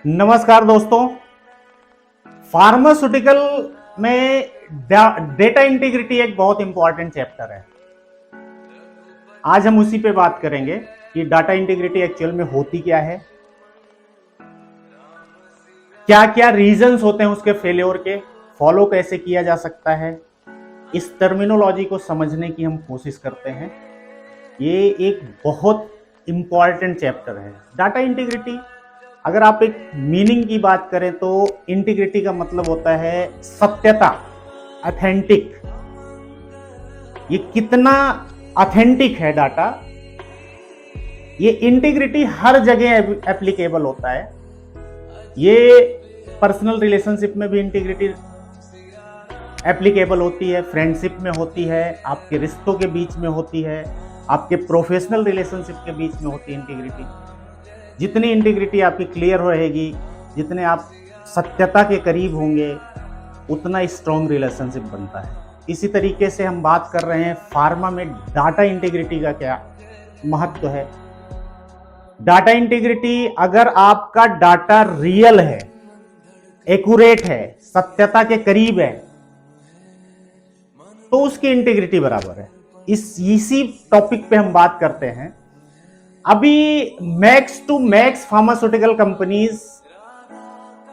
नमस्कार दोस्तों। फार्मास्यूटिकल में डेटा इंटीग्रिटी एक बहुत इंपॉर्टेंट चैप्टर है। आज हम उसी पे बात करेंगे कि डाटा इंटीग्रिटी एक्चुअल में होती क्या है, क्या क्या रीजंस होते हैं उसके फेलियर के, फॉलो कैसे किया जा सकता है। इस टर्मिनोलॉजी को समझने की हम कोशिश करते हैं। ये एक बहुत इंपॉर्टेंट चैप्टर है डाटा इंटीग्रिटी। अगर आप एक मीनिंग की बात करें तो इंटीग्रिटी का मतलब होता है सत्यता, ऑथेंटिक। ये कितना ऑथेंटिक है डाटा, ये इंटीग्रिटी हर जगह एप्लीकेबल होता है। ये पर्सनल रिलेशनशिप में भी इंटीग्रिटी एप्लीकेबल होती है, फ्रेंडशिप में होती है, आपके रिश्तों के बीच में होती है, आपके प्रोफेशनल रिलेशनशिप के बीच में होती है इंटीग्रिटी। जितनी इंटीग्रिटी आपकी क्लियर रहेगी, जितने आप सत्यता के करीब होंगे, उतना स्ट्रॉन्ग रिलेशनशिप बनता है। इसी तरीके से हम बात कर रहे हैं फार्मा में डाटा इंटीग्रिटी का क्या महत्व है। डाटा इंटीग्रिटी, अगर आपका डाटा रियल है, एक्यूरेट है, सत्यता के करीब है, तो उसकी इंटीग्रिटी बराबर है। इसी टॉपिक पे हम बात करते हैं। अभी max to max pharmaceutical companies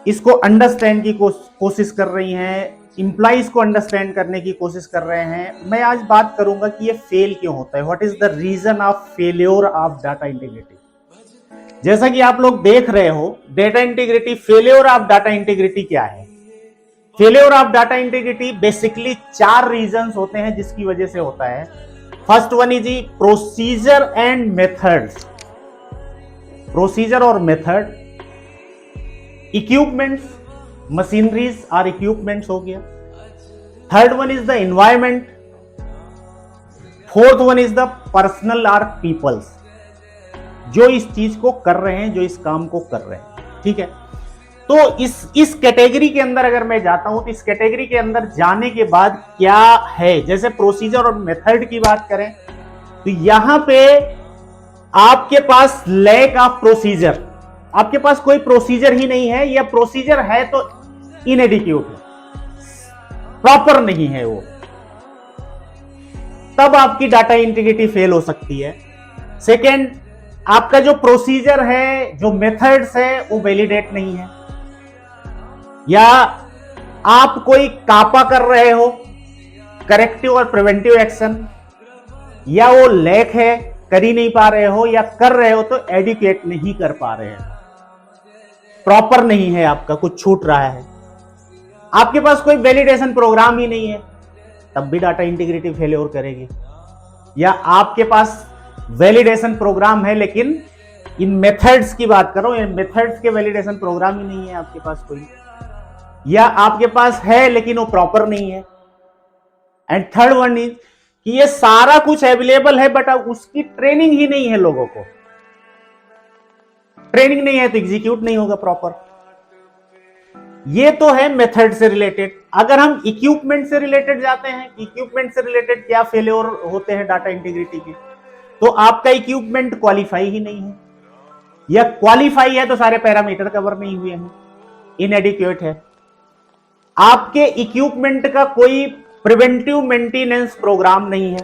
इसको अंडरस्टैंड की कोशिश कर रही हैं, इंप्लॉइज को अंडरस्टैंड करने की कोशिश कर रहे हैं। मैं आज बात करूंगा कि ये फेल क्यों होता है, what is the reason of failure of data integrity. जैसा कि आप लोग देख रहे हो, data integrity, failure of data integrity क्या है। Failure of data integrity basically 4 reasons होते हैं जिसकी वजह से होता है। First one is procedure and methods, procedure और मेथड, इक्विपमेंट्स, मशीनरीज और इक्विपमेंट्स हो गया। Third one is the environment, fourth one is the personal और पीपल्स, जो इस चीज को कर रहे हैं, जो इस काम को कर रहे हैं। ठीक है, तो इस कैटेगरी के अंदर अगर मैं जाता हूं तो इस कैटेगरी के अंदर जाने के बाद क्या है, जैसे प्रोसीजर और मेथड की बात करें तो यहां पे आपके पास लैक ऑफ प्रोसीजर, आपके पास कोई प्रोसीजर ही नहीं है, या प्रोसीजर है तो इनएडिक्यूट है, प्रॉपर नहीं है वो, तब आपकी डाटा इंटीग्रिटी फेल हो सकती है। सेकेंड, आपका जो प्रोसीजर है, जो मेथड्स है, वो वैलिडेट नहीं है, या आप कोई कापा कर रहे हो, करेक्टिव और प्रिवेंटिव एक्शन, या वो लैक है, कर ही नहीं पा रहे हो, या कर रहे हो तो एडुकेट नहीं कर पा रहे हैं, प्रॉपर नहीं है, आपका कुछ छूट रहा है, आपके पास कोई वैलिडेशन प्रोग्राम ही नहीं है, तब भी डाटा इंटीग्रिटी फेल्योर करेगी। या आपके पास वैलिडेशन प्रोग्राम है, लेकिन इन मेथड्स की बात करो, इन मेथड्स के वैलिडेशन प्रोग्राम ही नहीं है आपके पास कोई, या आपके पास है लेकिन वो प्रॉपर नहीं है। एंड थर्ड वन इज कि ये सारा कुछ अवेलेबल है बट उसकी ट्रेनिंग ही नहीं है, लोगों को ट्रेनिंग नहीं है तो एग्जीक्यूट नहीं होगा प्रॉपर। ये तो है मेथड से रिलेटेड। अगर हम इक्विपमेंट से रिलेटेड जाते हैं, इक्विपमेंट से रिलेटेड क्या फेलियर होते हैं डाटा इंटीग्रिटी के, तो आपका इक्विपमेंट क्वालिफाई ही नहीं है, या क्वालिफाई है तो सारे पैरामीटर कवर नहीं हुए हैं, इनएडिक्वेट है। आपके इक्विपमेंट का कोई प्रिवेंटिव मेंटेनेंस प्रोग्राम नहीं है।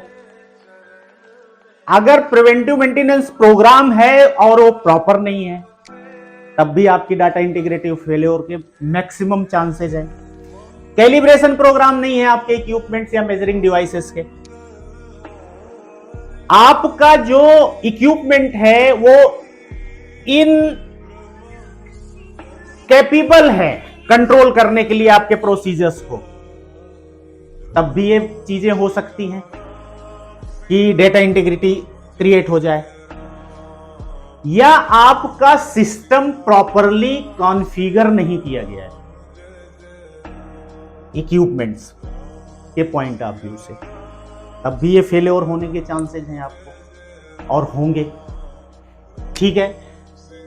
अगर प्रिवेंटिव मेंटेनेंस प्रोग्राम है और वो प्रॉपर नहीं है, तब भी आपकी डाटा इंटीग्रिटी फेलियर के मैक्सिमम चांसेस हैं। कैलिब्रेशन प्रोग्राम नहीं है आपके इक्विपमेंट्स या मेजरिंग डिवाइसेस के। आपका जो इक्विपमेंट है वो इन कैपेबल है कंट्रोल करने के लिए आपके प्रोसीजर्स को, तब भी ये चीजें हो सकती हैं कि डेटा इंटीग्रिटी क्रिएट हो जाए। या आपका सिस्टम प्रॉपरली कॉन्फ़िगर नहीं किया गया है इक्विपमेंट्स के पॉइंट ऑफ व्यू से, तब भी ये फेलियर होने के चांसेस हैं आपको, और होंगे। ठीक है,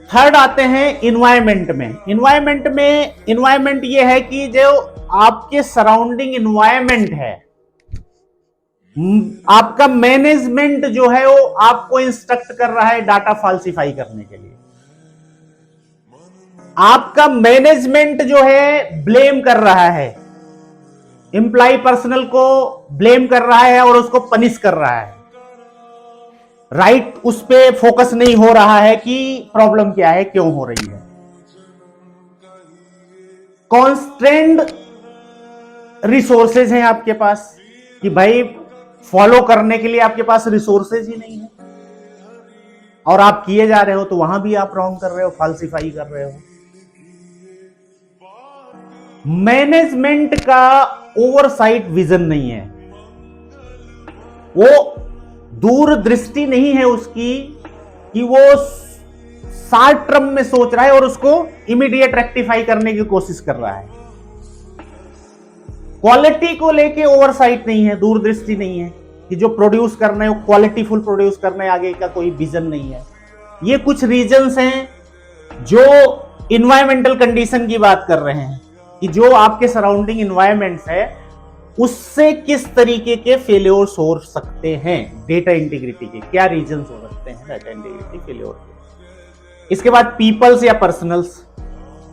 थर्ड आते हैं इन्वायरमेंट में। इन्वायरमेंट ये है कि जो आपके सराउंडिंग इन्वायरमेंट है, आपका मैनेजमेंट जो है वो आपको इंस्ट्रक्ट कर रहा है डाटा फाल्सिफाई करने के लिए। आपका मैनेजमेंट जो है ब्लेम कर रहा है, एम्प्लॉय पर्सनल को ब्लेम कर रहा है और उसको पनिश कर रहा है, राइट? उस पे फोकस नहीं हो रहा है कि प्रॉब्लम क्या है, क्यों हो रही है। कॉन्स्ट्रेंड रिसोर्सेज हैं आपके पास कि भाई फॉलो करने के लिए आपके पास रिसोर्सेज ही नहीं है, और आप किए जा रहे हो, तो वहां भी आप रॉन्ग कर रहे हो, फाल्सिफाई कर रहे हो। मैनेजमेंट का ओवरसाइट विजन नहीं है, वो दूरदृष्टि नहीं है उसकी कि वो शॉर्ट टर्म में सोच रहा है और उसको इमीडिएट रेक्टिफाई करने की कोशिश कर रहा है। क्वालिटी को लेके ओवरसाइट नहीं है, दूरदृष्टि नहीं है कि जो प्रोड्यूस करना है वो क्वालिटीफुल प्रोड्यूस करना है, आगे का कोई विजन नहीं है। ये कुछ रीजंस हैं जो इन्वायरमेंटल कंडीशन की बात कर रहे हैं कि जो आपके सराउंडिंग इन्वायरमेंट्स है उससे किस तरीके के फेलियर्स हो सकते हैं, डेटा इंटीग्रिटी के क्या रीजंस हो सकते हैं डेटा इंटीग्रिटी फेलियर के। इसके बाद पीपल्स या पर्सनल्स,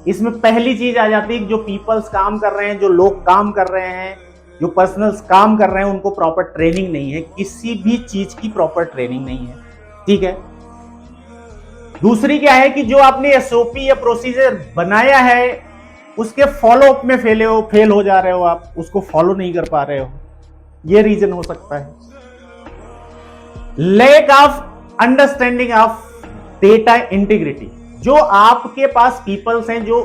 इसमें पहली चीज आ जाती है कि जो पीपल्स काम कर रहे हैं, जो लोग काम कर रहे हैं, जो पर्सनल्स काम कर रहे हैं, उनको प्रॉपर ट्रेनिंग नहीं है, किसी भी चीज की प्रॉपर ट्रेनिंग नहीं है, ठीक है। दूसरी क्या है कि जो आपने एसओपी या प्रोसीजर बनाया है उसके फॉलो अप में फेल हो जा रहे हो, आप उसको फॉलो नहीं कर पा रहे हो, ये रीजन हो सकता है। Lack of understanding of data integrity, जो आपके पास पीपल्स हैं जो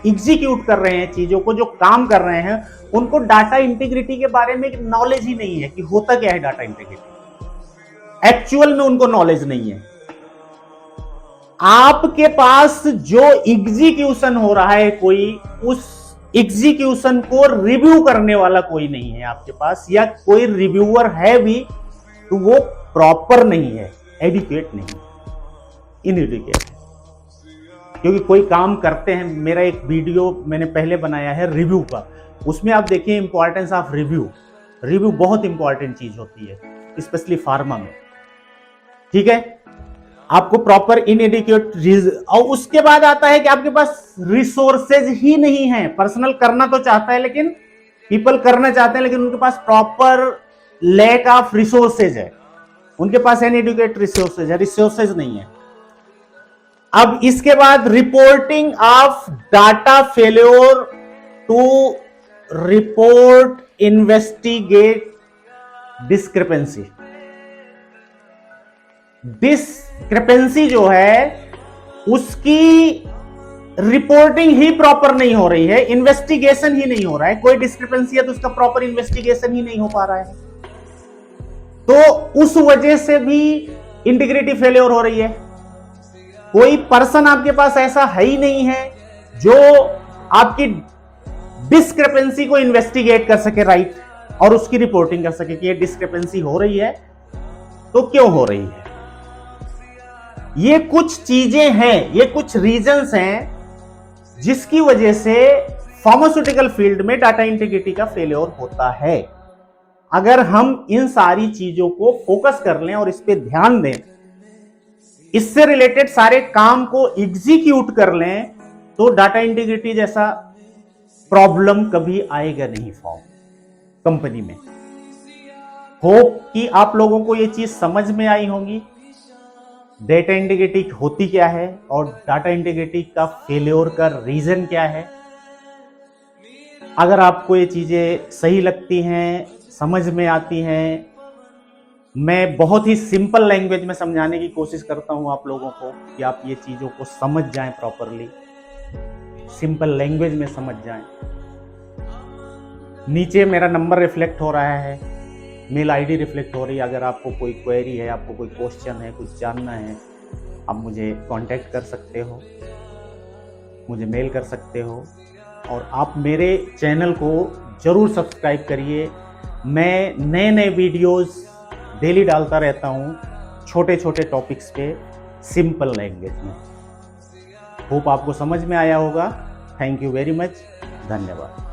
एग्जीक्यूट कर रहे हैं चीजों को, जो काम कर रहे हैं, उनको डाटा इंटीग्रिटी के बारे में नॉलेज ही नहीं है कि होता क्या है डाटा इंटीग्रिटी, एक्चुअल में उनको नॉलेज नहीं है। आपके पास जो एग्जीक्यूशन हो रहा है कोई, उस एग्जीक्यूशन को रिव्यू करने वाला कोई नहीं है आपके पास, या कोई रिव्यूअर है भी तो वो प्रॉपर नहीं है, एडिक्वेट नहीं, इनएडिक्वेट है। क्योंकि कोई काम करते हैं, मेरा एक वीडियो मैंने पहले बनाया है रिव्यू का, उसमें आप देखिए इंपॉर्टेंस ऑफ रिव्यू। रिव्यू बहुत इंपॉर्टेंट चीज होती है, स्पेशली फार्मा में, ठीक है। आपको प्रॉपर इनएडिक्वेट, और उसके बाद आता है कि आपके पास रिसोर्सेज ही नहीं है। पर्सनल करना तो चाहता है, लेकिन पीपल करना चाहते हैं, लेकिन उनके पास प्रॉपर लैक ऑफ रिसोर्सेज है, उनके पास इनएडिक्वेट रिसोर्सेज है, रिसोर्सेज नहीं है। अब इसके बाद reporting of data failure to report investigate discrepancy. Discrepancy जो है उसकी रिपोर्टिंग ही प्रॉपर नहीं हो रही है, इन्वेस्टिगेशन ही नहीं हो रहा है। कोई डिस्क्रिपेंसी है तो उसका प्रॉपर इन्वेस्टिगेशन ही नहीं हो पा रहा है, तो उस वजह से भी इंटीग्रिटी फेलियर हो रही है। कोई पर्सन आपके पास ऐसा है ही नहीं है जो आपकी डिस्क्रिपेंसी को इन्वेस्टिगेट कर सके, राइट, और उसकी रिपोर्टिंग कर सके कि ये डिस्क्रिपेंसी हो रही है तो क्यों हो रही है। ये कुछ चीजें हैं, ये कुछ रीजंस हैं जिसकी वजह से फार्मास्यूटिकल फील्ड में डाटा इंटीग्रिटी का फेलियर होता है। अगर हम इन सारी चीजों को फोकस कर लें और इस पे ध्यान दें, इससे रिलेटेड सारे काम को एग्जीक्यूट कर लें, तो डाटा इंटीग्रिटी जैसा प्रॉब्लम कभी आएगा नहीं फॉर्म कंपनी में। होप कि आप लोगों को ये चीज समझ में आई होगी, डेटा इंटीग्रिटी होती क्या है और डाटा इंटीग्रिटी का फेलियर का रीजन क्या है। अगर आपको ये चीजें सही लगती हैं, समझ में आती हैं, मैं बहुत ही सिंपल लैंग्वेज में समझाने की कोशिश करता हूं आप लोगों को कि आप ये चीजों को समझ जाएं, प्रॉपरली सिंपल लैंग्वेज में समझ जाएं। नीचे मेरा नंबर रिफ्लेक्ट हो रहा है, मेल आईडी रिफ्लेक्ट हो रही है। अगर आपको कोई क्वेरी है, आपको कोई क्वेश्चन है, कुछ जानना है, आप मुझे कांटेक्ट कर सकते हो, मुझे मेल कर सकते हो, और आप मेरे चैनल को जरूर सब्सक्राइब करिए। मैं नए नए वीडियोस डेली डालता रहता हूँ, छोटे छोटे टॉपिक्स पे, सिंपल लैंग्वेज में। होप आपको समझ में आया होगा। थैंक यू वेरी मच, धन्यवाद।